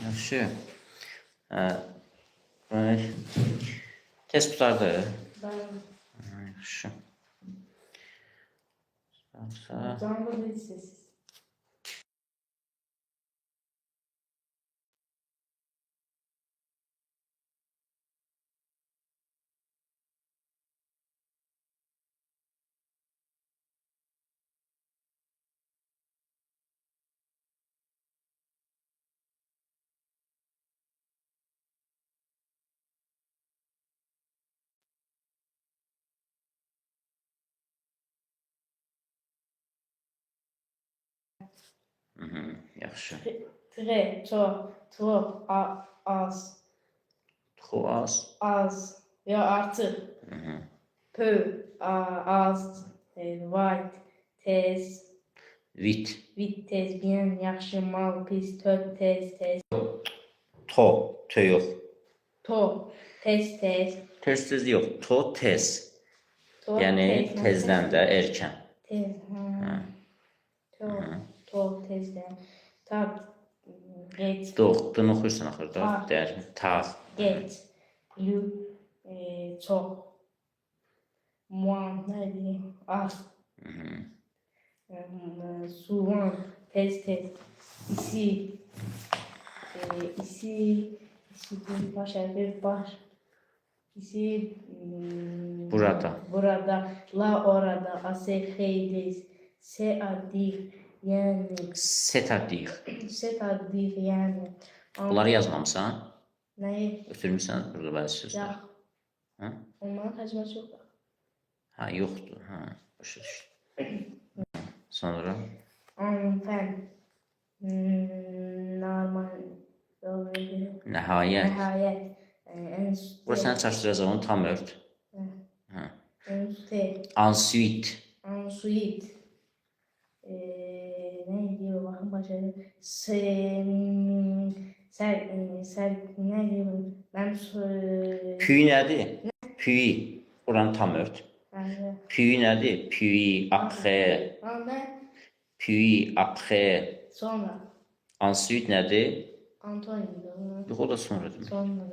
Yaxşı. Test qutardı. Yaxşı. Canlı değil sessiz. Yaxşı. Très, trop, az, Trop az. az, ya artık. Peu, az, white, tez, Vit. tez, bien, yaxşı, mal, pis, tez, To yox. to, tez, Tez yox. To tez. to, Yəni tezdən də erkən. tez, to, tezden, tat, geç, Doğdun oxuyursan axırda. Dəyər. Tağ. geç, lu, çok, muan, ne diyeyim, az, souvent, tez, ici, bir baş, ici, Burada. la orada, ase, heydes, yani, Setadir. yani. Bunları yazmamısan? Neyi? Ötürmüsən burada bəzi sözlər. Ya, onların tercümesi yok. Ha, yoxdur. Ha, başa düşdüm. Sonra? Enfin, normal, Nəhayət. Bura səni çaşdıracaq, onu tam ört. Ensuite. Ne diyor bakın başarı. Ne diyor? Ben Puis nədir? Puis. Oranı tam ört. Puis nədir? Puis, après. Puis, après. Sonra. Ensuite nədir? Antonio. Yox, o da sonra demək. Sonra.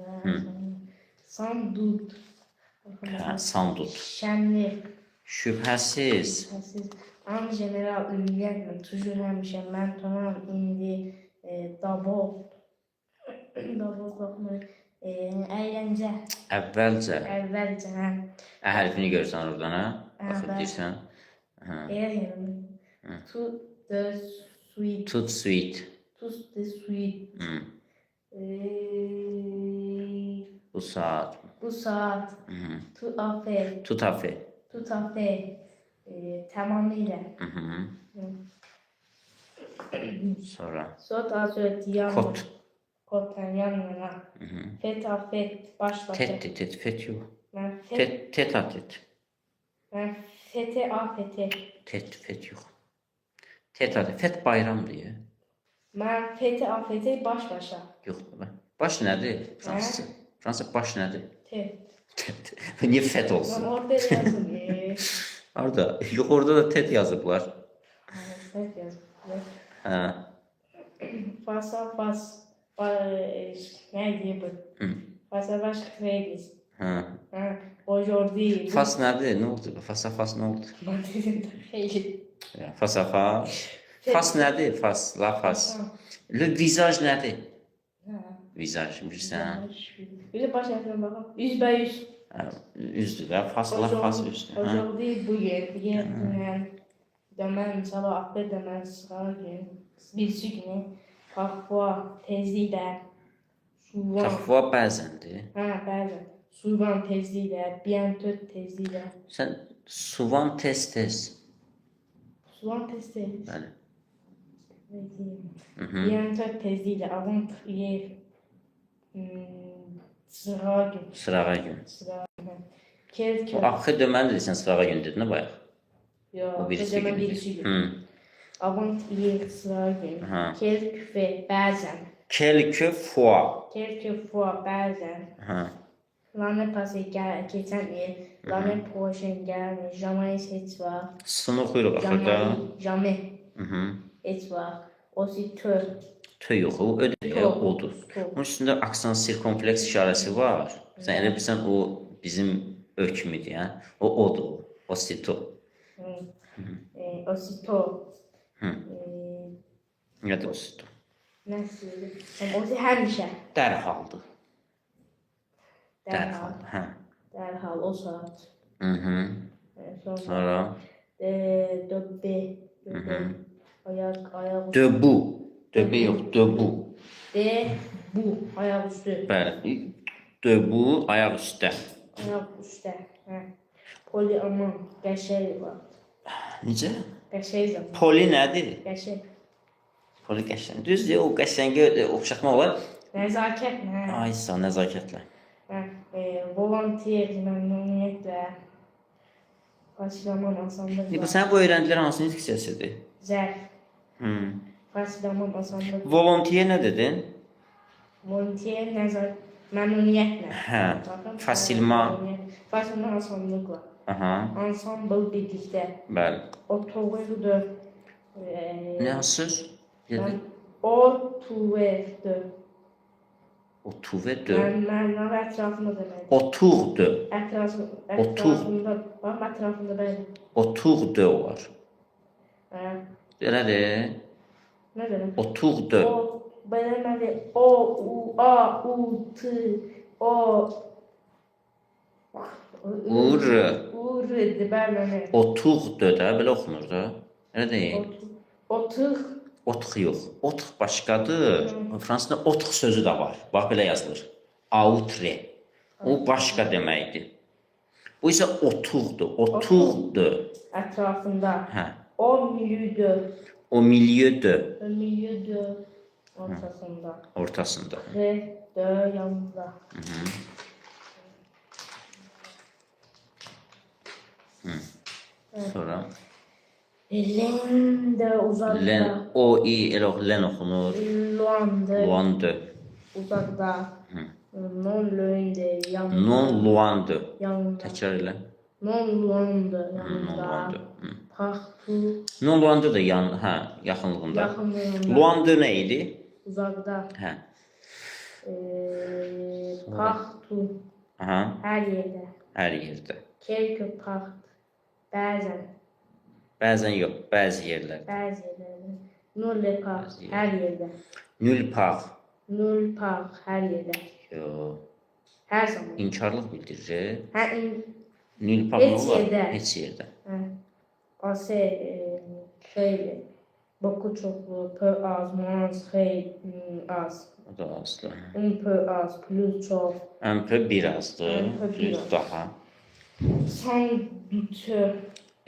Sandut. Sans doute. Şenlik. Şübhəsiz. En general, ümumiyyətlə, toujours həmişə, maintenant, indi, d'abord, baxmır, əyləncə. Əvvəlcə. Əvvəlcə, hə. Hərfini görsən oradan, hə? Baxıb deyirsən. Tout de suite. Tout de suite. Tout de suite. Bu saat. Tout à fait. Tout à fait. Tout à fait. Tamamıyla. Sonra. Sot azöt yan. Kottan yanına. Fet a fet baş başa. Tet. Fet yox. Ben Tet a tet. Ben fete a fete. Fet yox. Tet a tet. Fet bayramdır ya. Ben fete a fete baş başa. Yox. Baş nədir? Fransızca. Fransızca baş nədir? Tet. Niyə fet olsun? Ben orada yazdım. Orada. Yox, orada da tet yazıblar. Fet yazdım. Hə. Fasa fas. Ne diye bu? Fasa baş kredis. Hə. Aujourd'hui. Fas nədir? Nə oldu? Fasa fas nə oldu? Ben dedim de xeyli. Fasa fas. Fas nədir? Fas. La fas. Le visage nədir? Visaj bilirsən. Bir de baş harfine bakalım. 100/100. Üzdür də. Fas, la fas üzdür. Aujourd'hui bugün. Demain, sabah, après-demain, sıra gün. Birisi günü. Parfois, tezliyle. Souvent. Parfois bəzəndir. Bəzən. Souvent tezliyle. Bientôt tezliyle. Sən souvent tez. Souvent tezliyle. Bəli. Bientôt tezliyle. Avant-hier. Sıra gün. Sırağa gün. Quelque. O axı deməli sən sırağa gün dedin bayaq. Yo, birisi kocaman gün. birisi gün. Avant-hier sıra gün. Quelque bazen. Quelquefois bazen. L'année passée geçen yıl. L'année prochaine gelmiş. Jamais hiç var. Sını oxuyuruq axırda. Jamais hiç var. Aussitôt. Tö yox, o ödür, To. odur. To. Onun üstündə aksan sirkompleks işarəsi var. Sən elə bilsən o bizim ökümüdür, yəni. O odur, o sito. Osito. Nədir o sito? Nasıl? O həmişə. Dərhaldır. Dərhal. Hə. Dərhal o saat. Sonra Sonra döbbe. Ayak döbu. Döbə yox, döbu. bu ayak üstü. Bəli. Döbu ayaq üstə. Ayak üstə. Hə. Poliaman. Qəşəng var. Necə? Qəşəng zaman. Poli nədir? Qəşəng. Poli qəşəng. Düzdür, o qəşəngə oxşatmaq olar. Nəzakət. Hə. Ay sağ, nəzakətlə. Hə. Volontiyer, məmnuniyyətlə. Başlaman asanlıqla. Bu sən bu öyrəndilər hansı diksiyasıdır? Zərf. Başlaman asanlıqla. Volontiyer nə dedin? Volontiyer məmnuniyyətlə. Hə. Fasilma. Fasilma asanlıqla. Aha. Ensemble birlikdə. Bəli. Otoverdə. Nə söz? Otoverdə. Otuverdə. Mənim ətrafında demək. Oturdu. Ətrafında. Bax, ətrafında bəli. Oturdu var. Hə. Elədir. Nə demək? Oturdu. Belə deməli. O, U, A, U, T, O. Ur. Ur'di bəli. Oturdu da, belə oxunur da. Elə deyil. Otur. Otx yox. Otx başqadır. Fransızda otx sözü də var. Bax belə yazılır. Autre. O başqa deməkdir. Bu isə oturdu. Oturdu. Ətrafında. Hə. O milieu. O milieu-de. O milieu ortasında. Ortasında. De yanında. Sonra Len de uzakta. len o i elə len oxunur. Luandı. Luandı. Uzakta. Non löynde yanında. Non luandı. Yanında. Təkrar elə. Non luandı Non yanında. luandı. Partu. Non luandı da hə, yaxınlığında. Yakınlığında. Luandı nə idi? Uzakta. Hə. Partu. Aha. Her yerde. Hər yerdə. Quelque part. Bazen. Bəzən yox, bəzi yerlər. Bazı yerlerde. Nulle part. Bazı yer. Her yerde. Nül par. Null part. Her yerde. Yox. Her zaman. İnkarlıq bildirir. Her Nül par Heç nə olar? yerdə. Heç yerdə. Ase şeyle. Boku çoklu. Peu az. Mans. Az. O da aslı. Peu az. Plus çok. Əmpə birazdır. Un peu Düz biraz. daha. Sans doute.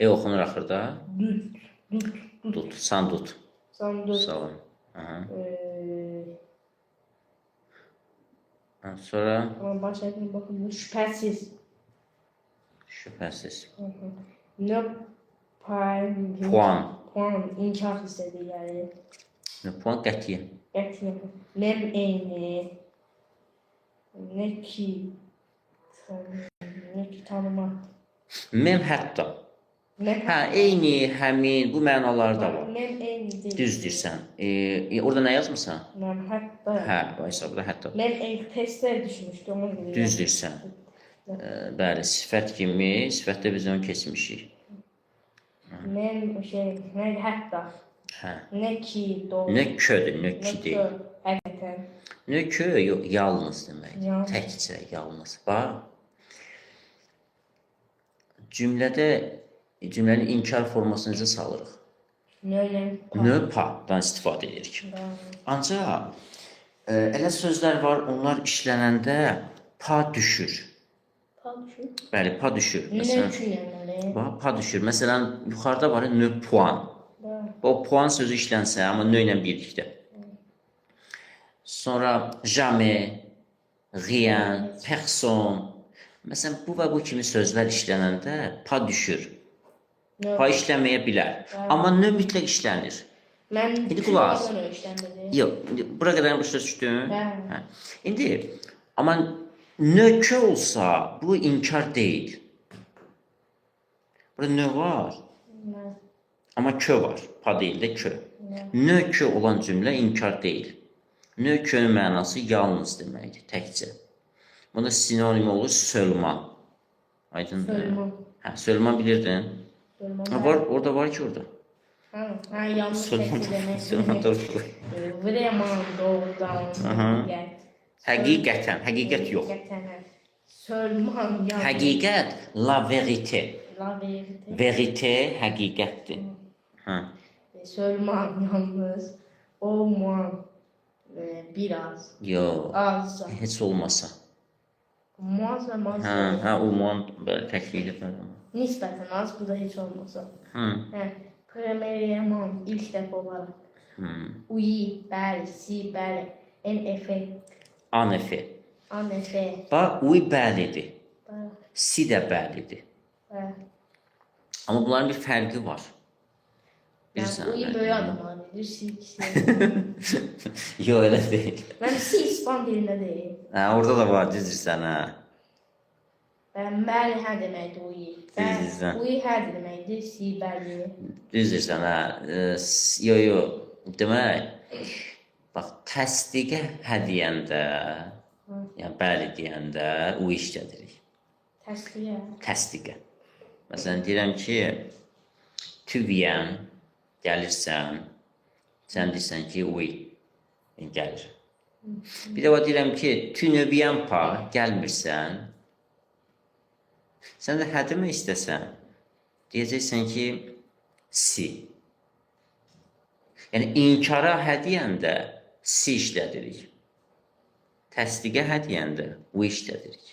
Oxunur axırda. Dut. Dut. Sandut. Sans doute. Sağ ol. Aha. Sonra Ama başlayalım bakın. Şüphesiz. şübhəsiz. Ne puan. Puan. Puan. İnkar istediği yani. Puan qətiyyən. Gerçekten. Nem eyni. Ne ki. Ne ki tanıma. Mem hətta. Nem Hə, eyni, həmin bu mənalarda var. Nem eyni değil. Düz deyirsən. Orada nə yazmısan? Nem hatta. Hə, bu hesabda hətta. Nem eyni testler düşmüştü onun gibi. Düz deyirsən. Bəli, sifət kimi, sifətdə biz onu keçmişik. Nem ne hatta. Hə. Ne ki doğru. Nə ködür, nə Ne ki kö. deyil. Hakikaten. Nə kö, yox, yalnız demək. Yalnız. Təkcə, yalnız. Bax. Cümlənin inkar formasını necə salırıq? Ne pa-dan istifadə edirik. Ancaq elə sözlər var, onlar işlənəndə pa düşür. Bəli, pa düşür. Ne Məsələn, üçün yani? bax, pa düşür. Məsələn, yuxarıda var ne puan. O puan sözü işlənsə, amma nö ilə birlikdə. Sonra jamais, rien, personne. Məsələn, bu və bu kimi sözlər işlənəndə pa düşür. Pa işlənməyə bilər. Amma nö mütləq işlənir. İndi qulaq as. Yox, bura qədər başa düşdün? Hə. İndi, amma nö kö olsa, bu inkar deyil. Burada nö var. Amma kö var. Pa deyil də kö. Nö kö olan cümlə inkar deyil. Nökönün mənası yalnız deməkdir, təkcə. Bunda sinonim olur sölman. Aydındır. Sölman. Hə, sölman bilirdin? Sölman. Ha, var, orada var ki orada. Ha, yanlış Sölman, təkcə demək. sölman doğru. Vreman doğrudan. Aha. Həqiqət. Həqiqətən, həqiqət yox. Həqiqətən. Sölman yanlış. Həqiqət, la vérité. La verite. Vérité həqiqətdir. Hə. Sölman yalnız. Olman. Biraz. Yox. Az. Heç olmasa. Maz və maz. Hə, umman belə təklikdə falan. Nisbətən az, bu da heç olmasa. Hı. Hə. Premierman ilk dəfə olaraq. Hı. Uyi, bəli, si, bəli. NF, Anefe. ANF. Bax, uy bəlidir. Bəli. Si də bəlidir. Bəli. Amma bunların bir fərqi var. Yəni, uyi böyük adamlar bilir, si ikisi. Yox, elə deyil. Mən si İspan dilində deyil. Hə, orada da var, düzdürsən, hə. Bəli, hə deməkdir uyi. Düzdürsən. Uyi hə deməkdir, si, bəli. Düzdürsən, hə. Yox. Demək, bax, təsdiqə hə deyəndə, yəni bəli deyəndə, uy işlədirik. Təsdiqə. Təsdiqə. Məsələn, deyirəm ki, tüviyən, gəlirsən, sən deyirsən ki, uy, gəlir. Bir də var deyirəm ki, tünöbiyən pa, gəlmirsən, sən də hə demək istəsən, deyəcəksən ki, si. Yəni, inkara hə deyəndə, si işlədirik. Təsdiqə hə deyəndə, uy işlədirik.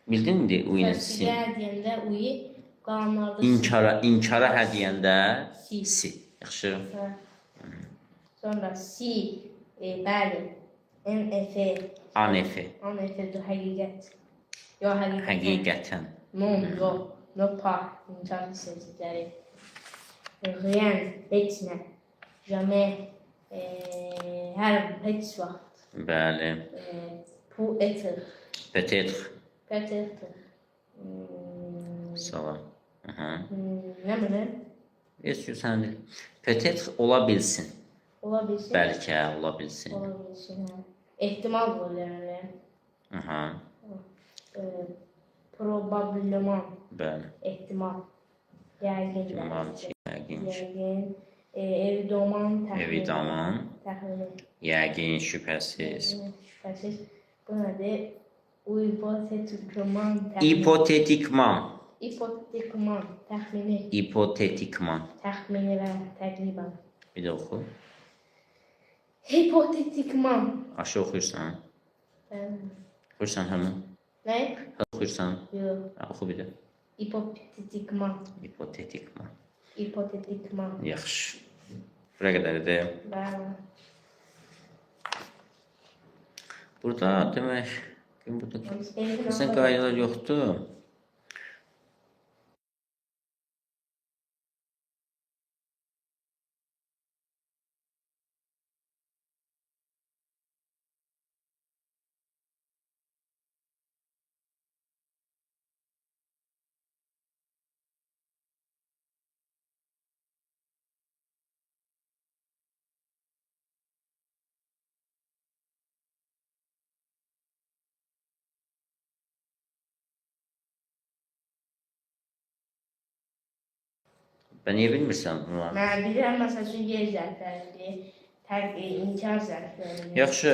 Bildin mi? Uyla si. Təsdiqə deyəndə uyi, qalanlarda İnkara hə deyəndə, si. si. Yaxşı. Hə. Sonra si, bəli, NF. Anefe. ANF-dir, həqiqət. Yox, həqiqətən. Həqiqətən. Non, yox. No pa, inkar hissəcəkləri. Rien, heç nə. Jamais, hər, heç vaxt. Bəli. Pour être. Peut-être. Peut-être. Sağ ol. Nə bilim? Sən deyil. Peut-être ola bilsin. Ola bilsin. Bəlkə ola bilsin. Ola bilsin, hə. Ehtimal var yəni. Aha. Probablement. Bəli. Ehtimal. Yəqin. Güman ki, yəqin ki. Yəqin. Evidoman, təxmin. Evidaman. Təxmin. Yəqin, şübhəsiz. Şübhəsiz. Bu nədir? Hipotetikman təxmini. İpotetikman. İpotetikman təxmini. İpotetikman. Təxmini və təqribən. Bir də oxu. Hipotetikman. Aşağı oxuyursan. Oxuyursan həmin. Nə? Oxuyursan. Yox. Oxu bir də. Hipotetikman. İpotetikman. Hipotetikman. Yaxşı. Bura qədər də. Bəli. Burada demək, burada məsələn qaydalar yoxdur. Ben niyə bilmirsən bunları? Mən bilirəm, məsəl üçün yer zərfləridir, inkar zərfləridir, Yaxşı,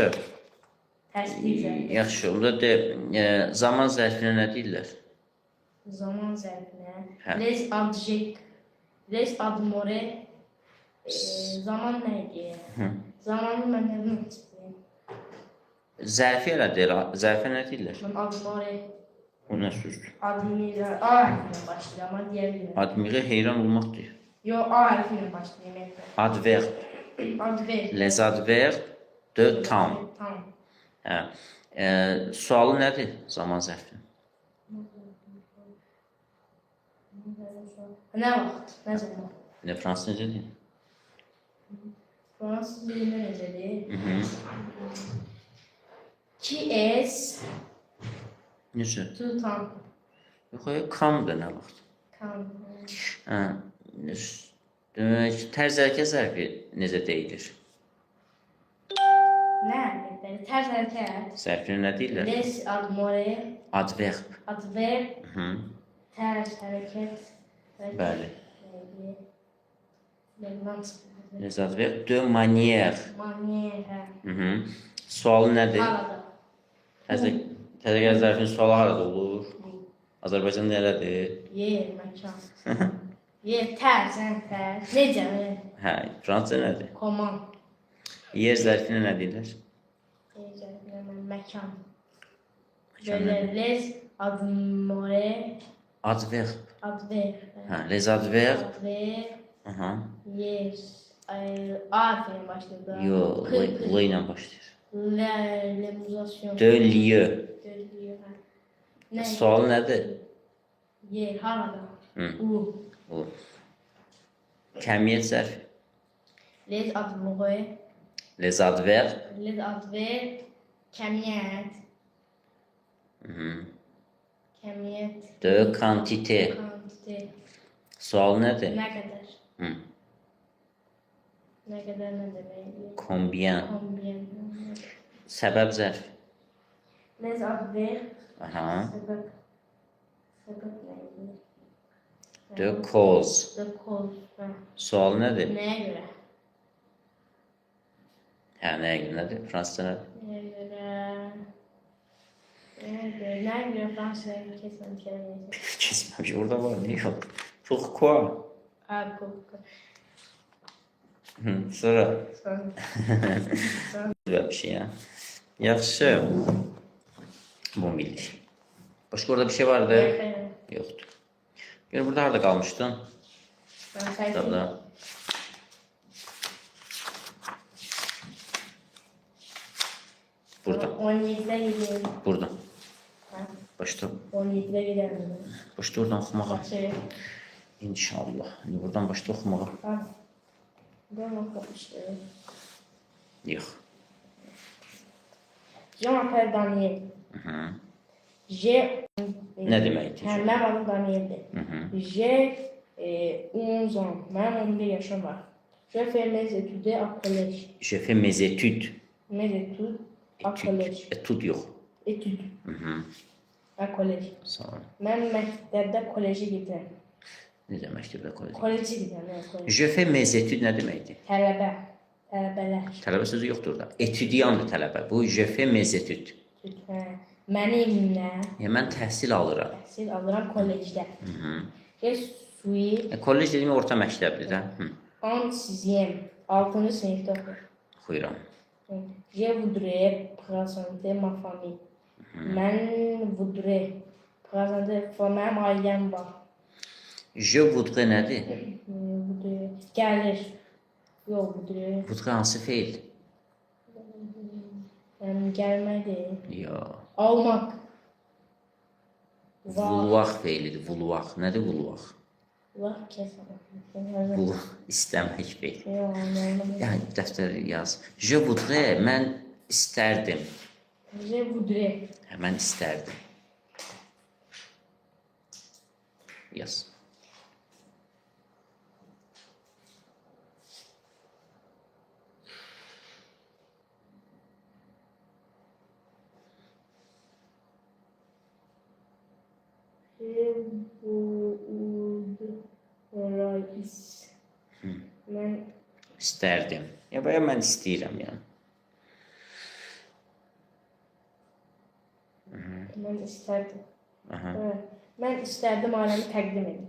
təsdiq zərfləridir, yaxşı. Onda de, zaman zərfinə nə deyirlər? zaman zərfinə, Hə. les adjek, les admore, zaman nə idi? Zamanı mən nədən çıxdıyım? Zərfi elə deyir, zərfə nə deyirlər? Mən admore, O nə sözdür? admira, A hərfinə başlayır, amma deyə bilmirəm. Admirə heyran olmaq deyir. Yox, A hərfinə başlayır. Adverb. Adver. Les adverbes de temps. Tam. Hə. Sualı nədir zaman zərfi? Nə vaxt? Nə zaman? Ne fransız necə deyir? Fransız dilində necədir? Mhm. Qui est Necə? tout temps? Yox, kam da nə vaxt? Quand? Hə. Demək, tərz hərəkət zərfi necə deyilir? Nə hərəkətləri? Tərs hərəkət. Zərfinə nə deyirlər? Les admore. Adverb. Adverb. Hı. Tərs hərəkət. Bəli. Neydi? Les adverb de manière. Manière. Hı hı. Sualı nədir? Harada. Təzəgər zərfin sualı harada olur? Azərbaycan nələdir? Yer, məkan. Yer, tərs, tərs. Necə? Hə, Fransa nədir? Koman. Yer zərfinə nə deyirlər? Necə? Məkan. Böyle les admore. Adverb. Adverb. Hə, les adverb. Adverb. Aha. Yer. Aferin başladı. Yo, l ilə başlayır. L'emulation. De lieu. De lieu. Ne? Sual nədir? Yer, harada? Hı. U. Kəmiyyət zərfi. Les admore. Les adverb. Les adverb. Kəmiyyət. Hı. Kəmiyyət. De quantité. Kantite. Sual nədir? Nə qədər? Hı. Nə qədər nə deməkdir? Combien. Combien. Səbəb zərfi. Les adverb. Aha. Səbəb. Səbəb neydi? De cause. The cause. Hə. Sual nədir? Nəyə görə? Hə, nəyə görə nədir? Fransızca nədir? Nəyə görə? Nəyə görə Fransaya keçməmişəm? Kesməmiş. Orada var. Niyə yox? Pourquoi? Hı, sonra. Güzel bir şey ya. Yaxşı. Bu bildik. Başka orada bir şey vardı? Yoktu. Gör burada harada kalmıştın? Kitabda. Burada. 17'de gidiyorum. Burada. Başta. 17'de gidelim. Başta oradan okumağa. Bahçeye. İnşallah. Şimdi buradan başta okumağa. Ha. Ben okumıştım. Yok. Je m'appelle Daniel. Hı. J'ai... Ne demektir? Benim adım Daniel'di. Hı. J'ai 11 ans. Benim 11 yaşım var. Je fais mes études à collège. Je fais mes études. Mes études à collège. Études yok. Études Hı. à collège. Sağ ol. Ben məktəbdə kolejə gedirəm. Ne demektir bu kolej? Kolejə gedirəm, yəni kolej. Je fais mes études ne demektir? Tələbələr. Tələbə sözü yoxdur da. Etudiyandır tələbə. Bu je fais mes études. Hə. Mənimlə Yəni mən təhsil alıram. təhsil alıram kolejdə. Hı. Je suis Kollej dediyim orta məktəbdir də. Hı. en 6e, 6-cı sinifdə oxuyuram. Oxuyuram. Je voudrais présenter ma famille. Mən voudrais présenter mənim ailəm var. Je voudrais nədir? Voudrais gəlir. Yox, voudrais. Voudrais hansı feil? Yəni gəlmədir. Yox. Almaq. Vouloir feilidir. Vouloir. Nədir vouloir? Var kəsən. Bu istəmək feil. Yox, anlamadım. Yəni dəftərə yaz. Je voudrais mən istərdim. Je voudrais. Mən istərdim. Yaz. Je voudrais. Mən İstərdim. Ya baya mən istəyirəm yəni. mən istərdim. Aha. Hə. Mən istərdim ailəmi təqdim edim.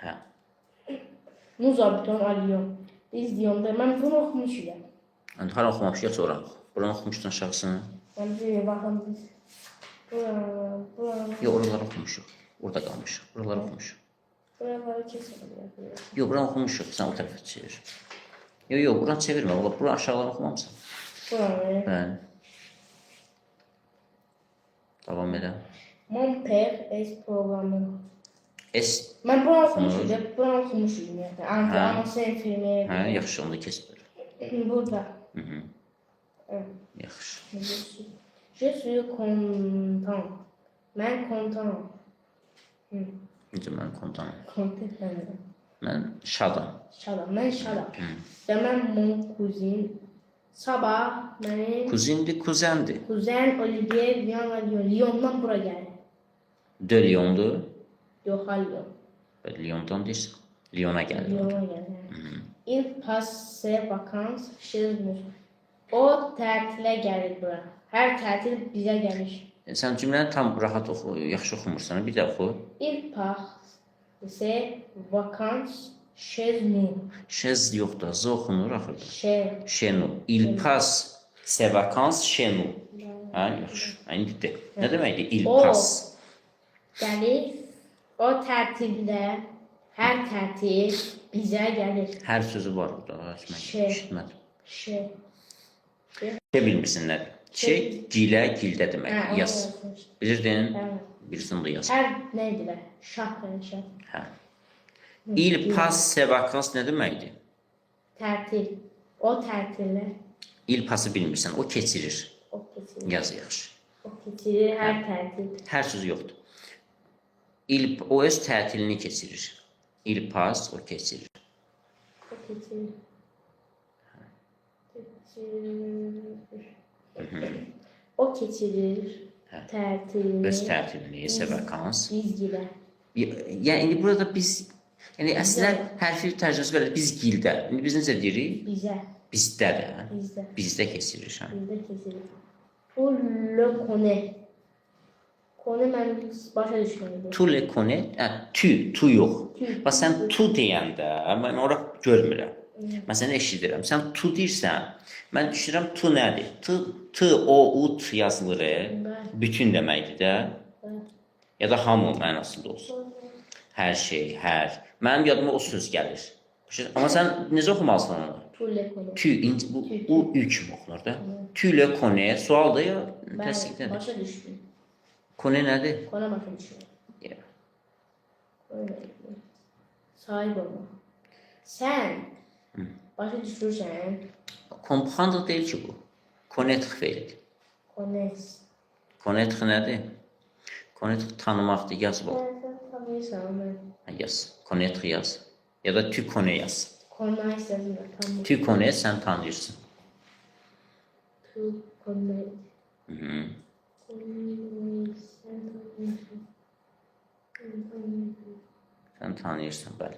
Hə. Nous habitons à Lyon. Biz Lyon'da. Mən bunu oxumuşam. Yəni hara oxumamışıq sonra. Buranı oxumuşdun aşağısını. Mən bir baxın biz. Buranı Yox, oraları oxumuşuq. Orada qalmışıq. Buraları oxumuşuq. buraları keçirəm. Yox, buranı oxumuşuq. Sən o tərəfə çevir. Yox, buranı çevirmə. Ola, buranı aşağıları oxumamısan. Buranı. Bəli. Davam edə. Mon père est programmeur. Es. Mən buranı oxumuşam. Buranı oxumuşam. Yəni Hə. anası infirmiyə. Hə, yaxşı, onu kes belə. Burada. Hı. Hə. Yaxşı. Je suis content. Mən content. Necə mən kontanım? Content mən. Mən şadam. Şadam. Mən şadam. Hı. Və mən mon cousin Sabah benim Kuzindir, kuzendir. kuzen Olivier Lyon'a diyor. Lyon'dan bura geldi. De Lyondur. Yok Lyon. Lyondan deyirsən. Lyona gəldi. Lyon'a geldi. Il passe vacances chez nous. O tatile gelir bura. Her tatil bize gelir. Sən cümləni tam rahat oxu, yaxşı oxumursan. Bir də oxu. Il passe vacances chez nous. Şez yoxdur, z oxunur axırda. Chez Chez nous. Il passe ses vacances chez nous. Hə, yaxşı. İndi de. Nə deməkdir? Il O. passe. gelir. O tatilde her tatil bize gelir. Hər sözü var orada. Şey. Eşitmədim. Şey. Şey bilmirsən nədir? Şey, gilə, gildə demək. Ha, onu Yaz. yazmış. Bilirdin? Evet. Bilirsən də yaz. Her neydi be? Şah. Hə. Il passe ses vacances nə deməkdir? Tatil. O tatiller. Il passe bilmirsən, o keçirir. O keçirir. Yaz yaxşı. O keçirir her tatil. Hər söz yoxdur. O öz tətilini keçirir. Il passe, o keçirir. O keçirir. O keçirir. Tatilini. Öz tətilini, ses vacances. Biz gider. Yəni indi burada biz əslində hərfi tərcüməsi belə biz gildə. İndi biz necə deyirik? Bize. Bizdə də. Bizde. Bizdə keçirir. Hə. Bizde keçirir. Bu le kone. Kone ben başa düşmedim. Tu le connais? Tu yox. Tu. Bax sən tu deyəndə mən ora görmürəm. Məsələn eşidirəm. Sən tu deyirsən, mən düşünürəm tu nədir? T, o, u, t yazılır. Bütün deməkdir də. Ya da hamı mənasında olsun. Hər şey, hər. Mənim yadıma o söz gəlir. Amma sən necə oxumalısan onu? Tu le kone. Bu u ü kimi oxunur da. Tu le connais sualdır ya Ben təsdiqdir. başa düştüm. Kone nədir? Kone başa düştüm. Ya. Öyle. Sahip olma. Sen başa düşürsen Comprendre deyil ki bu. Connaître feilidir. kones. Connaître nədir? Connaître tanımaqdır, yaz bax. Sen tanıyorsan ben. Yaz. Connaître yaz. Ya da tu connais yaz. Konay sözünü tanıyorum. Tu connais sən tanıyırsan. Tu konay. Hı -hı. Sen tanıyorsun. Sən tanıyırsan, bəli.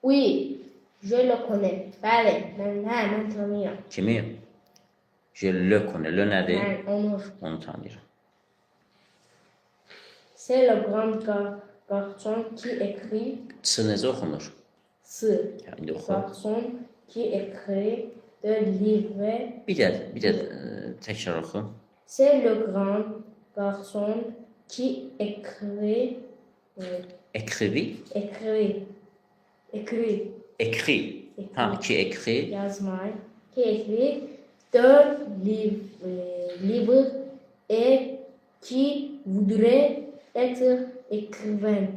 Oui, je le connais. Bəli, mən tanıyorum. Kimi? Je le connais. Le nədir? Ben onu. Onu tanıyıram. C'est le grand garçon qui écrit Ç necə oxunur? ce. Ya, indi oxu. Garçon qui écrit de livres. Bir də təkrar oxu. C'est le grand garçon qui écrit. Écrivi. Écrit. Ha, ki écrit. Yazmayı. Qui écrit de livres et qui voudrait être écrivain.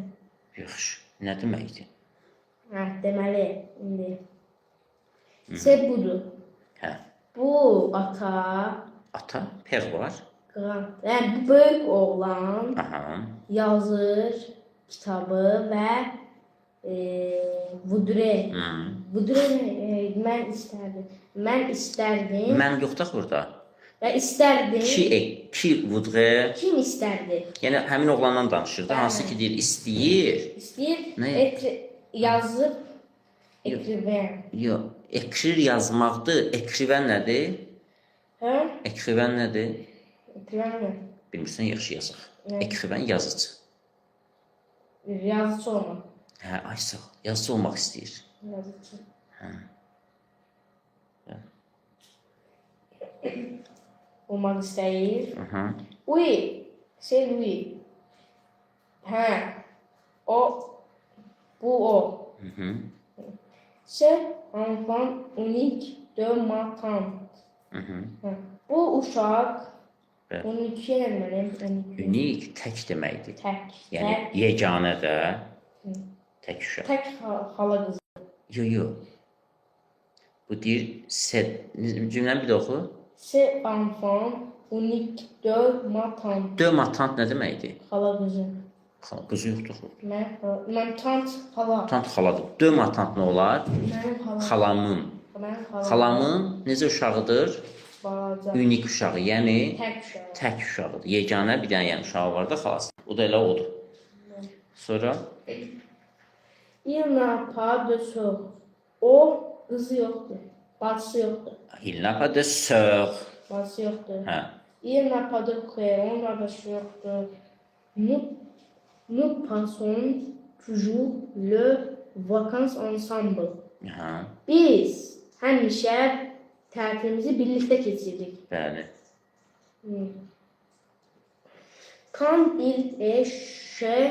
Yaxşı. Nə deməkdir? Ha, deməli, indi. C'est budur. Hə. Bu ata, Ata, père var. grand, yəni bu böyük oğlan Aha. yazır kitabı və Vudre. Vudre mən istərdim. Mən yoxdur burada. Və istərdim. Ki voudrait. Kim istərdi? Yəni həmin oğlandan danışır da, hansı ki deyir istəyir. İstəyir. Nə? Yazıb écrivain. Yox, écrire yazmaqdır. Écrivain nədir? Hə? Écrivain nədir? Écrivain nə? Bilmirsən, yaxşı yazaq. Nə? Écrivain yazıcı. Yazıcı olmaq. Hə, ay sağ ol. Yazıcı olmaq istəyir. Yazıcı. Hə. Olmaq istəyir. Aha. Oui, c'est lui. Hə. O. Bu o. Mhm. C'est enfant unique de ma tante. Mhm. Hə. Bu uşaq Bəli. 12 nə deməli? Unik tək deməkdir. Tək. Yəni Tək. yeganə də tək uşaq. Tək hala qızı. Yo. Bu deyir cümləni bir də oxu. C'est enfant unique de ma tante. De matant nə deməkdir? Hala qızı. Qızı yoxdur. Mən tant xala. Tant xaladır. Deux matant nə olar? Mənim xalam. Xalamın. Mənim xalam. Xalamın necə uşağıdır? Balaca. Unik uşağı, yəni Tək uşağı. tək uşağıdır. Yeganə bir dənə yəni uşağı var da xalası. O da elə odur. Sonra Il n'a pas de sœur. O qızı yoxdur. Bacısı yoxdur. il n'a pas de sœur. Bacısı yoxdur. Hə. Il n'a pas de frère. Onun qardaşı yoxdur. Nous passons toujours le vacances ensemble. Hə. Biz həmişə tətilimizi birlikdə keçiririk. Bəli. Quand il est chez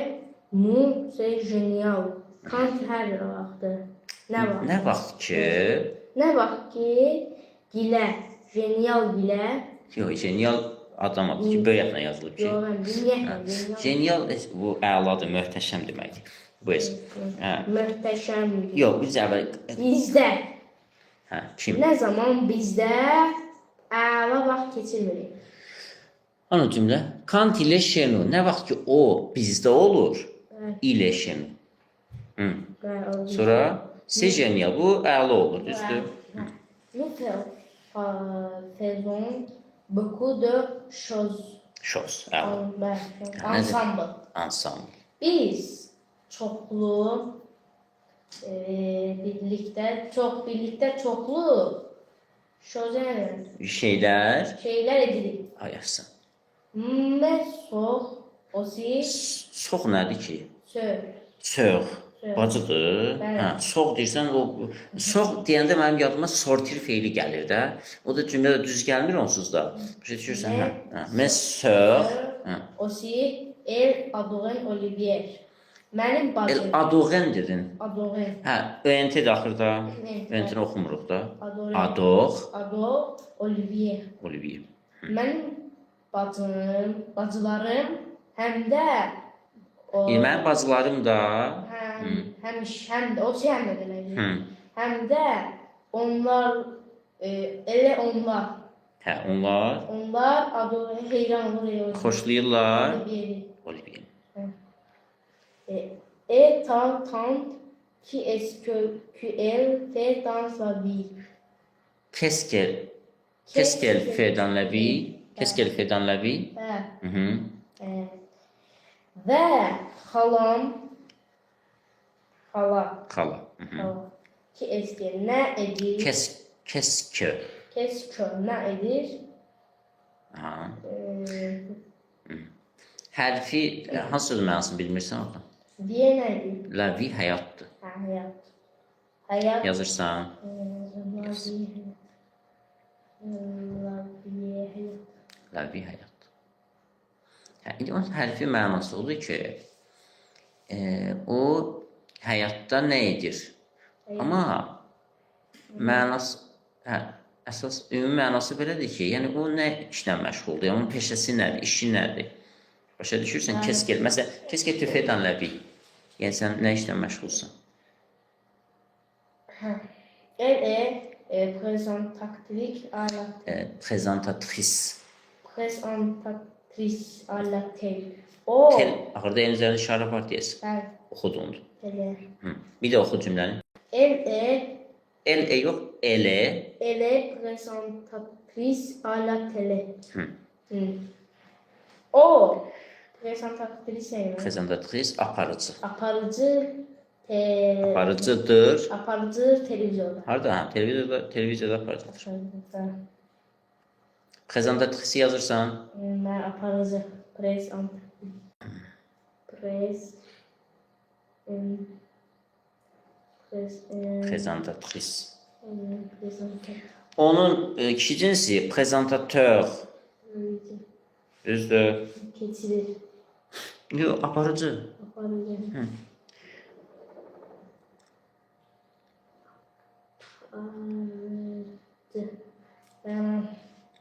nous, c'est génial. Quand hər vaxtdır. Nə vaxt ki? Nə vaxt ki, gilə, genial gilə. Yox, genial adam adı ki, böyük hərflə yazılıb ki. Yox, mən bilmirəm. Genial bu əladır, möhtəşəm deməkdir. Bu es. Hə. Möhtəşəmdir. Yox, biz əvvəl Bizdə. hə, kim? Nə zaman bizdə əla vaxt keçirmirik. Ana cümlə. Quand il est chez nous. Nə vaxt ki o bizdə olur? Il est chez nous. Hı. Sonra c'est génial. Bu əla olur, düzdür? Nous faisons beaucoup de choses Şos, əla. ensemble. Ensemble. Biz çoxlu birlikdə çoxlu Şeylər şeylər edirik. ayasın. Mais sox aussi Sox nədir ki? sœur. Sox. Bacıdır. Bəli. Hə, sox deyirsən o sox deyəndə mənim yadıma sortir feili gəlir də. O da cümlədə düz gəlmir onsuz da. Başa düşürsən? Hə. Mes sox. Hə. Aussi elle adore Olivier. Mənim El bacım adoğen dedin. adore. Hə, ENT daxildə. ENT-ni oxumuruq da. Adore. Adore Olivier. Olivier. Mənim bacılarım həm də o Mənim bacılarım da həm də o şey həm də deməkdir. Hı. Həm də onlar elə onlar Hə, onlar adore heyran olur. xoşlayırlar Olivier. Olivier. Et tant qui est-ce que elle fait dans la vie. Qu'est-ce qu'elle fait dans la vie? Qu'est-ce qu'elle fait dans la vie? Hə. Mhm. Və xalam xala Mhm. ki eski nə edir? Qu'est-ce que? Keşke nə edir? Ha. Hərfi hansı söz mənasını bilmirsən orada? Diyə nə edir? La vie həyatdır. Həyat. Həyat. Yazırsan. La vie həyat. Hə, indi onun hərfi mənası odur ki, o həyatda nə edir? Amma mənası, hə, əsas ümumi mənası belədir ki, yəni o nə işlə məşğuldur, yəni onun peşəsi nədir, işi nədir? Başa düşürsən, kəskel. Məsələn, kəskel tüfedən ləbi. Yəni sən nə işlə məşğulsan? Elle est présentatrice à la Prezentatrice. Présentatrice à la télé. O Tel, axırda en üzərində işarə var deyəsən. bəli, Oxudu onu. tele. Bir də oxu cümləni. Elle est Yox, ele. présentatrice à la télé. Hı. O présentatrice Prezentatrice, aparıcı. Aparıcıdır. Aparıcı televizyonda. Harada? Hə, televiziyada aparıcıdır. Prezentatrice yazırsan. Mən aparıcı. Prezentatrice. Onun kişi cinsi prezentatör. Düzdür. Keçirir. Yox, aparıcı. Aparıcı.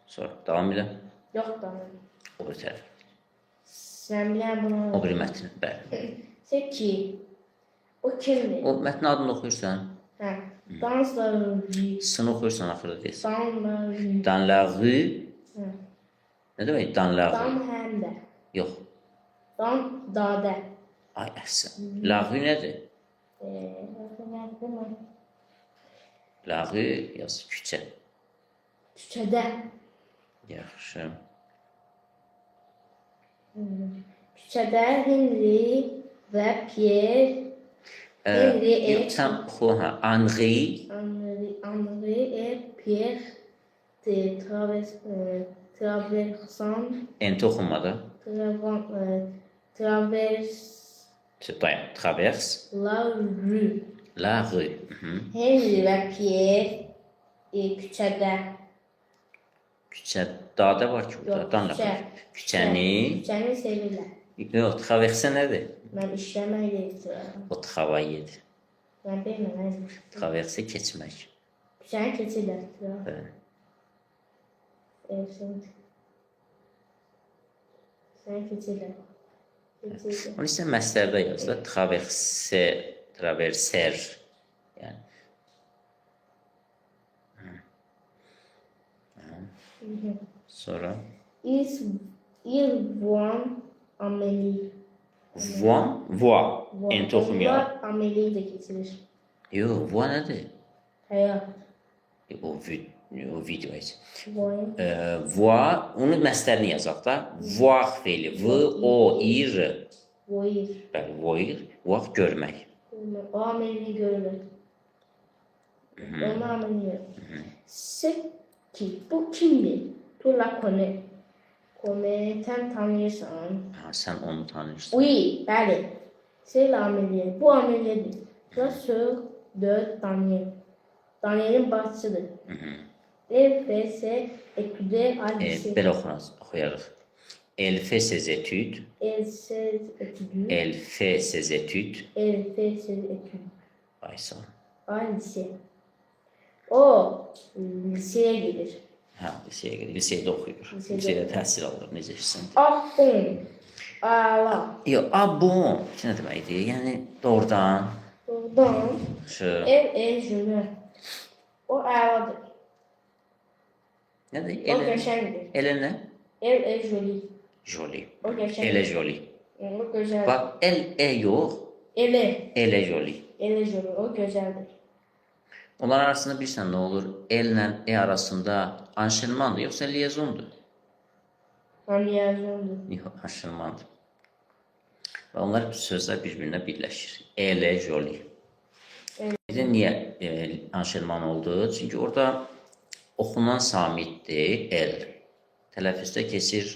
Sonra davam edə. Yox da. O bir tərəf. Sən bilən bunu. O bir mətn. Bəli. Seki. O kimdir? O mətnin adını oxuyursan. Hə. Dans la rue. Sını oxuyursan axırda deyirsən. Dans la rue. Dans la rue. Hə. Nə demək dans la rue? Dan həm də. Yox. Dan dadə. Ay əhsən. Lağvi nədir? Lağvi yaz küçə. Küçədə. Yaxşı. Küçədə Henry və Pierre. Henry Yox, sən oxu, ha. Henri. Henry et Pierre de traversan Enti oxunmadı. Dayan. Travers. la rue. La rue. Henry və Pierre küçədə. Küçə. Daha da var ki burada. Küçə. Küçəni sevirlər. Yox, traversə nədir? Mən işləmək deyirəm. O travayedir. Mən bilməm. Traversə keçmək. Küçəni keçirlər. Bəli. Sən keçirlər. Onu isə məstərdə yaz da. Traversə, traverser. Yəni. Sonra. Il voit Amélie. Voix. Enti oxumayaq. Amélie də keçirir. Yox, voix nədir? Həyat. O video heç. Voyun. Voix, onun məstərini yazaq da. Voir feili. V-O-İr. Voyur. Bəli, voir. Voir görmək. O Amélie görülür. Onu Amélie görülür. C'est ki, bu kimdir? Tu la connais. Sən tanıyırsan. Ha, sən onu tanıyırsan. Oui, bəli. C'est l'Amélie. Bu Amélie'dir. La sœur de Daniel. Daniel'in bacısıdır. Elle fait ses études à lycée. Belə oxuyarıq. Elle fait ses études. Elle ses études. Elle fait ses études. Elle fait ses études Aysa. à lycée. O liseye gelir. Hə, liseye gedir. Liseydə oxuyur. Liseydə Liseydə təhsil alır. Necə işsən? Ah bon. Ala. Yox, bon. Nə deməkdir? Yəni doğrudan. Doğrudan. Şu. Elle est jeune. O əladır. Nədir? O qəşəngdir. Elə nə? Elle est jolie. Jolie. O qəşəngdir. Elə jolie. O gözəldir. Bax, yox. Elle. Elə jolie. Elle est jolie. O gözəldir. Onlar arasında bilirsən nə olur? El ilə arasında anşirmandır, yoxsa liyezondur? Liaisondur. Yox, anşirmandır. Və onlar sözlər bir-birinə birləşir. Elə jolie. Bir də niyə anşirman oldu? Çünki orada oxunan samitdir, el. Tələffüzdə keçir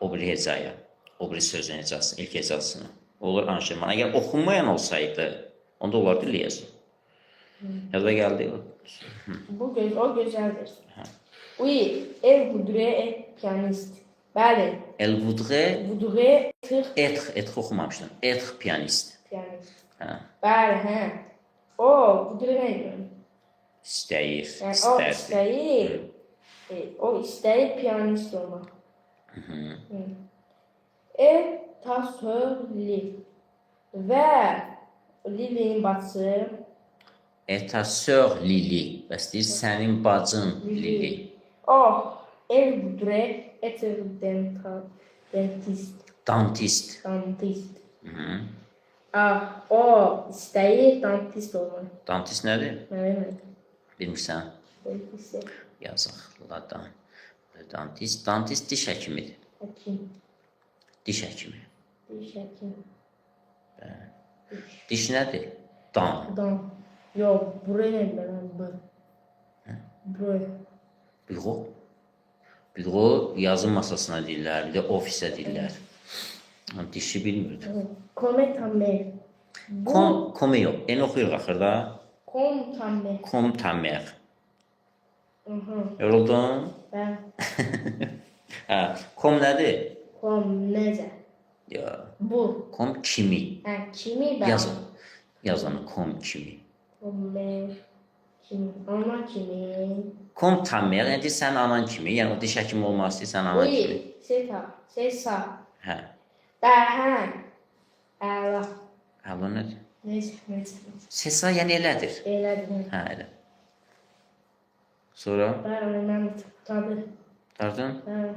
o biri hecaya, o biri sözün hecasını, ilk hecasını. Olur anşirman. Əgər oxunmayan olsaydı, onda olardı liyezon. Yada gəldi o. O gözəldir. Oui, elle voudrait être pianiste. Bəli. Elle voudrait Voudrait être oxumamışdım. Être pianiste. pianiste. Hə. Bəli, hə. O, voudrait nə edir? İstəyir, Yəni, o istərdi. istəyir. O istəyir pianist olmaq. Ta sœur Lili. Və Lili'nin bacısı Et ta sœur Lili. Bəs deyir, sənin bacın Lili. Oh, elle voudrait être dentiste. Dantist. Dentiste. Hı. Ah, o istəyir dentist olmaq. Dantist nədir? Mən bilmirəm. Bilmirsən? Dentist. Yazıqlardan. Dantist. Dantist diş həkimidir. Həkim. Diş həkimi. Diş həkim. Diş nədir? Dan. Dan. Yox, buraya nə bilirəm, bu. Buraya. Büro. Büro yazı masasına deyirlər, bir də ofisə deyirlər. Dişi bilmirdim. Kometame. Komi yox. En oxuyuruq axırda. Kometame. Kom tamer. Yoruldun? Bəli. Hə, kom nədir? Kom necə? Ya, Bu. kom kimi. Hə, kimi bəli. Yazanı kom kimi. Komme. Kimi. Ana kimi. Kom tamer, yəni sənin anan kimi, yəni o diş həkimi olmaq istəyirsən anan kimi. Oui, c'est ça. C'est ça. Hə. Hə. Əla. Hə, bu nədir? Necə? Sesa yəni elədir. Elədir. Hə, elə. Sonra Bəli, mən tabii. Dardın? Bəli.